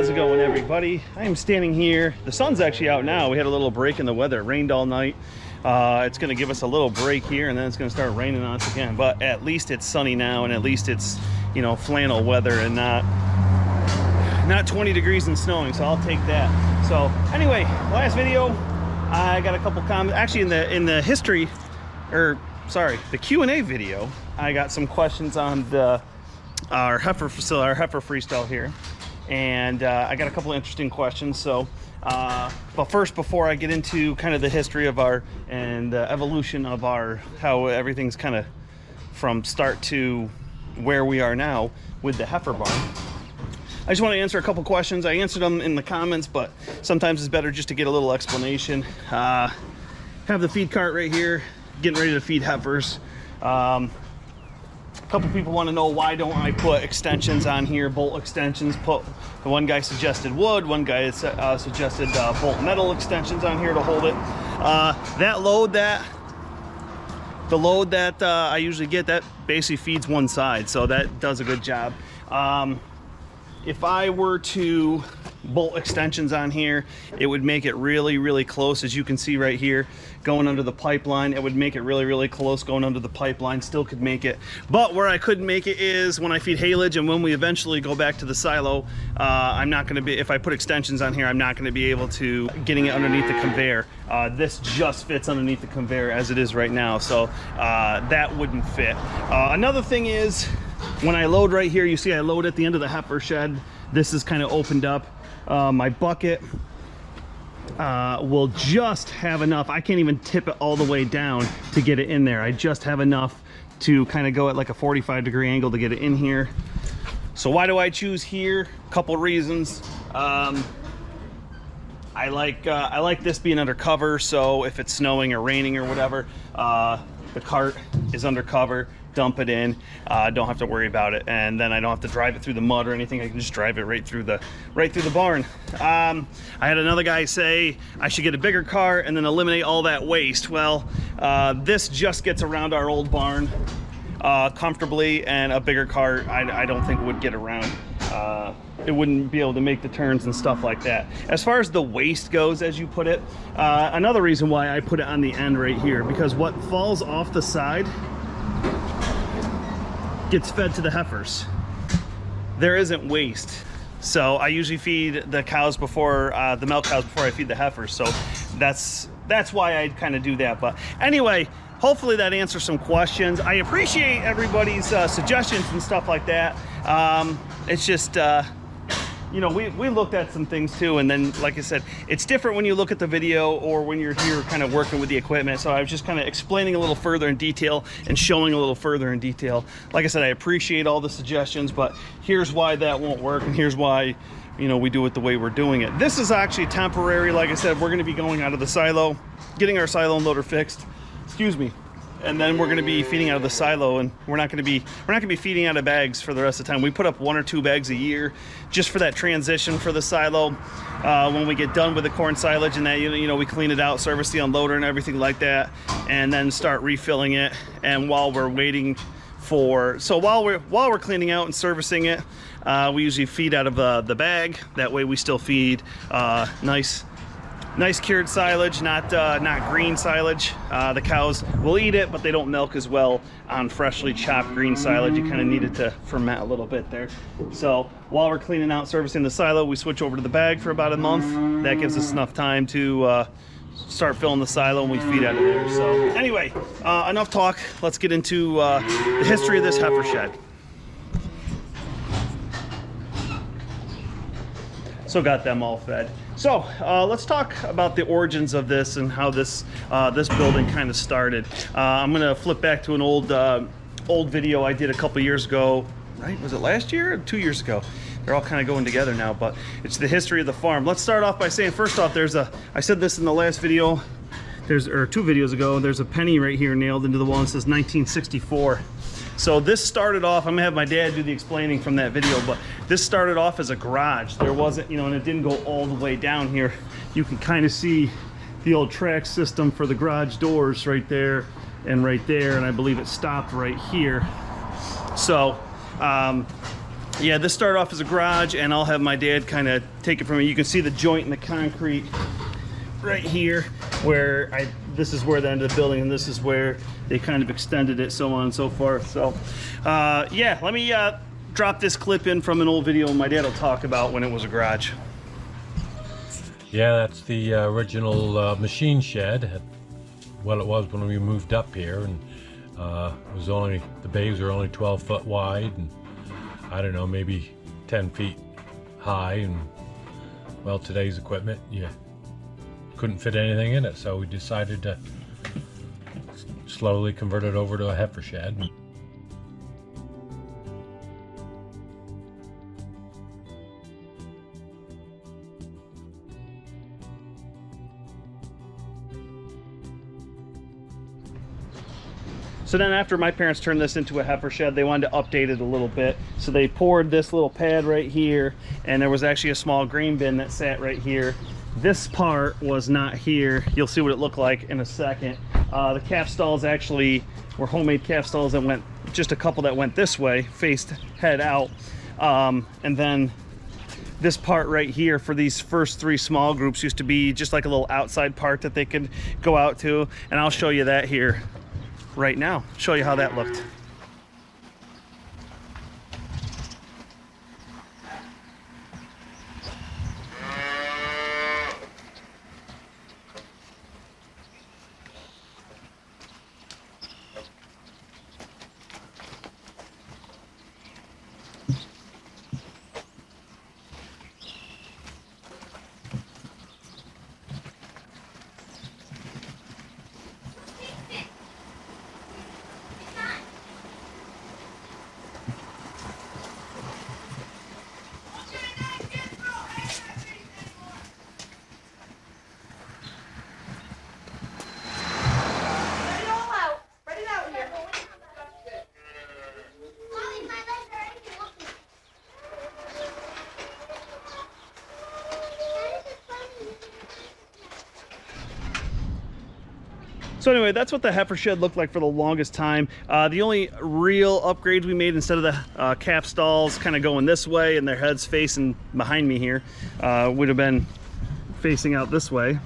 how's it going, everybody? I am standing here. The sun's actually out now. We had a little break in the weather. It rained all night. It's going to give us a little break here, and then it's going to start raining on us again. But at least it's sunny now, and at least it's, you know, flannel weather and not 20 degrees and snowing, so I'll take that. So anyway, last video, I got a couple comments. Actually, in the history, or sorry, the Q&A video, I got some questions on our heifer facility, our heifer freestyle here, and I got a couple of interesting questions. So but first, before I get into kind of the history of our and the evolution of our, how everything's kind of from start to where we are now with the heifer barn, I just want to answer a couple questions. I answered them in the comments, but sometimes it's better just to get a little explanation. Have the feed cart right here, getting ready to feed heifers. A couple people want to know, why don't I put extensions on here, bolt extensions. The one guy suggested wood, one guy suggested bolt metal extensions on here to hold it. The load that I usually get, that basically feeds one side, so that does a good job. If I were to bolt extensions on here, it would make it really, really close. As you can see right here, going under the pipeline, it would make it really, really close going under the pipeline. Still could make it, but where I couldn't make it is when I feed haylage, and when we eventually go back to the silo, I'm not going to be, if I put extensions on here, I'm not going to be able to getting it underneath the conveyor. This just fits underneath the conveyor as it is right now, so that wouldn't fit. Another thing is, when I load right here, you see I load at the end of the heifer shed. This is kind of opened up. My bucket will just have enough. I can't even tip it all the way down to get it in there. I just have enough to kind of go at like a 45-degree angle to get it in here. So why do I choose here? Couple reasons. I like this being under cover, so if it's snowing or raining or whatever, the cart is under cover. Dump it in, don't have to worry about it, and then I don't have to drive it through the mud or anything. I can just drive it right through the barn. I had another guy say I should get a bigger cart and then eliminate all that waste. Well, this just gets around our old barn comfortably, and a bigger cart I don't think would get around. It wouldn't be able to make the turns and stuff like that. As far as the waste goes, as you put it, another reason why I put it on the end right here, because what falls off the side gets fed to the heifers. There isn't waste. So I usually feed the cows before, the milk cows before I feed the heifers. So that's why I kind of do that. But anyway, hopefully that answers some questions. I appreciate everybody's suggestions and stuff like that. It's just, you know, we looked at some things too, and then, like I said, it's different when you look at the video or when you're here kind of working with the equipment. So I was just kind of explaining a little further in detail and showing a little further in detail. Like I said, I appreciate all the suggestions, but here's why that won't work, and here's why, you know, we do it the way we're doing it. This is actually temporary. Like I said, we're going to be going out of the silo, getting our silo and loader fixed. Excuse me. And then we're going to be feeding out of the silo, and we're not going to be feeding out of bags for the rest of the time. We put up 1 or 2 bags a year just for that transition for the silo. When we get done with the corn silage and that, you know, we clean it out, service the unloader and everything like that, and then start refilling it. And while we're waiting for, so while we're cleaning out and servicing it, we usually feed out of the bag. That way we still feed nice cured silage, not green silage. The cows will eat it, but they don't milk as well on freshly chopped green silage. You kind of need it to ferment a little bit there. So while we're cleaning out, servicing the silo, we switch over to the bag for about a month. That gives us enough time to start filling the silo, and we feed out of there. So anyway, enough talk. Let's get into the history of this heifer shed. So got them all fed. So let's talk about the origins of this and how this building kind of started. I'm gonna flip back to an old video I did a couple years ago. Right? Was it last year or 2 years ago? They're all kind of going together now, but it's the history of the farm. Let's start off by saying, first off, I said this in the last video, or 2 videos ago, there's a penny right here nailed into the wall that says 1964. So this started off, I'm gonna have my dad do the explaining from that video, but this started off as a garage. There wasn't, you know, and it didn't go all the way down here. You can kind of see the old track system for the garage doors right there, and I believe it stopped right here. So Yeah, this started off as a garage, and I'll have my dad kind of take it from me. You can see the joint in the concrete right here, where this is where the end of the building, and this is where they kind of extended it, so on and so forth. So yeah, let me drop this clip in from an old video my dad will talk about when it was a garage. Yeah, that's the original machine shed. Well, it was when we moved up here, and it was only, the bays were only 12 foot wide, and I don't know, maybe 10 feet high. And well, today's equipment, you couldn't fit anything in it, so we decided to slowly convert it over to a heifer shed. So then after my parents turned this into a heifer shed, they wanted to update it a little bit. So they poured this little pad right here, and there was actually a small grain bin that sat right here. This part was not here. You'll see what it looked like in a second. The calf stalls actually were homemade calf stalls that went, just a couple that went this way, faced head out. And then this part right here for these first 3 small groups used to be just like a little outside part that they could go out to. And I'll show you that here right now, show you how that looked. So anyway, that's what the heifer shed looked like for the longest time. The only real upgrades we made, instead of the calf stalls kind of going this way and their heads facing behind me here, would have been facing out this way.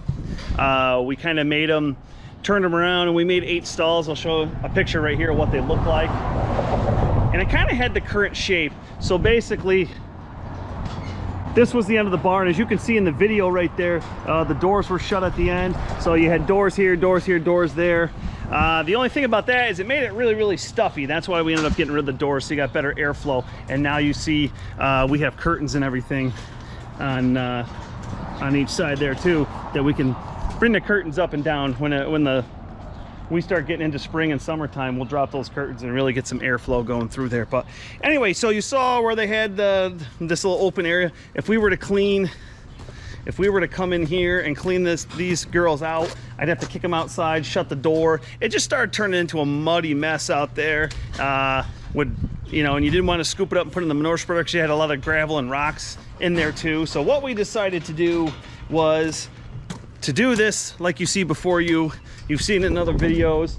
We kind of made them, turned them around, and we made 8 stalls. I'll show a picture right here of what they look like. And it kind of had the current shape. So basically, this was the end of the barn. As you can see in the video right there, the doors were shut at the end. So you had doors here, doors here, doors there. The only thing about that is it made it really, really stuffy. That's why we ended up getting rid of the doors, so you got better airflow. And now you see we have curtains and everything on each side there too, that we can bring the curtains up and down. When we start getting into spring and summertime, we'll drop those curtains and really get some airflow going through there. But anyway, so you saw where they had this little open area. If we were to come in here and clean these girls out, I'd have to kick them outside, shut the door. It just started turning into a muddy mess out there. And you didn't want to scoop it up and put it in the manure spreader because you had a lot of gravel and rocks in there too. So what we decided to do was to do this like you see before you. You've seen it in other videos.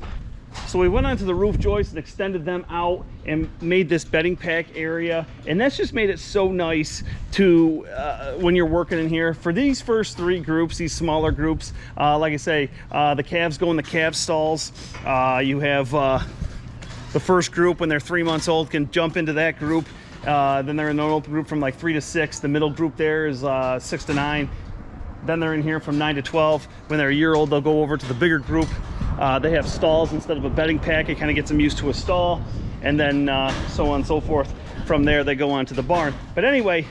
So we went onto the roof joists and extended them out and made this bedding pack area. And that's just made it so nice to, when you're working in here. For these first 3 groups, these smaller groups, like I say, the calves go in the calf stalls. You have the first group, when they're 3 months old, can jump into that group. Then they're in an open group from like 3 to 6. The middle group there is 6 to 9. Then they're in here from 9 to 12. When they're a year old, they'll go over to the bigger group. They have stalls instead of a bedding pack. It kind of gets them used to a stall. And then so on and so forth. From there, they go on to the barn. But anyway,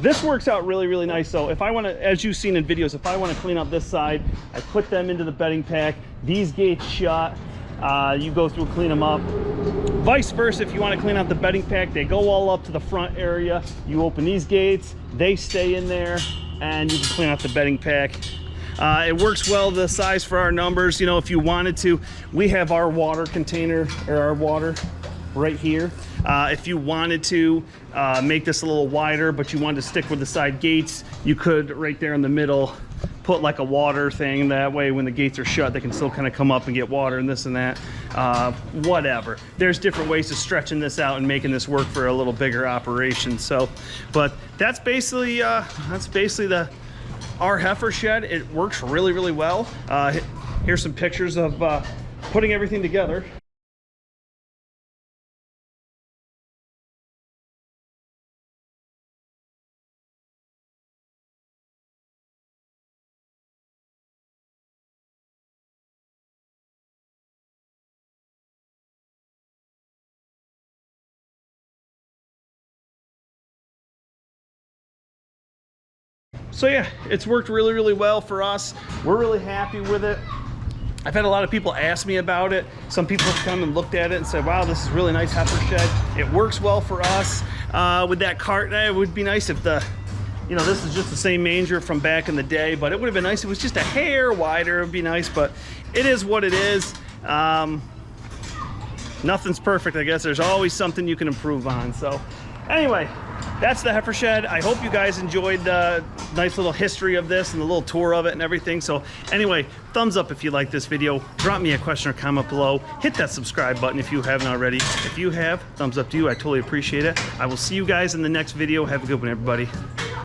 this works out really, really nice. So if I want to, as you've seen in videos, if I want to clean up this side, I put them into the bedding pack. These gates shut. You go through, clean them up. Vice versa, if you want to clean out the bedding pack, they go all up to the front area. You open these gates, they stay in there, and you can clean out the bedding pack. It works well, the size for our numbers. You know, if you wanted to, we have our water container, or our water right here. If you wanted to make this a little wider, but you wanted to stick with the side gates, you could right there in the middle put like a water thing, that way when the gates are shut they can still kind of come up and get water and this and that. Whatever, there's different ways of stretching this out and making this work for a little bigger operation. So but that's basically the our heifer shed. It works really well. Here's some pictures of putting everything together. So yeah, it's worked really well for us. We're really happy with it. I've had a lot of people ask me about it. Some people have come and looked at it and said, wow, this is really nice heifer shed. It works well for us. With that cart, it would be nice if this is just the same manger from back in the day, but it would have been nice if it was just a hair wider. It would be nice, but it is what it is. Nothing's perfect, I guess. There's always something you can improve on. So anyway, that's the heifer shed. I hope you guys enjoyed the nice little history of this and the little tour of it and everything. So anyway, thumbs up if you like this video. Drop me a question or comment below. Hit that subscribe button if you haven't already. If you have, thumbs up to you. I totally appreciate it. I will see you guys in the next video. Have a good one, everybody.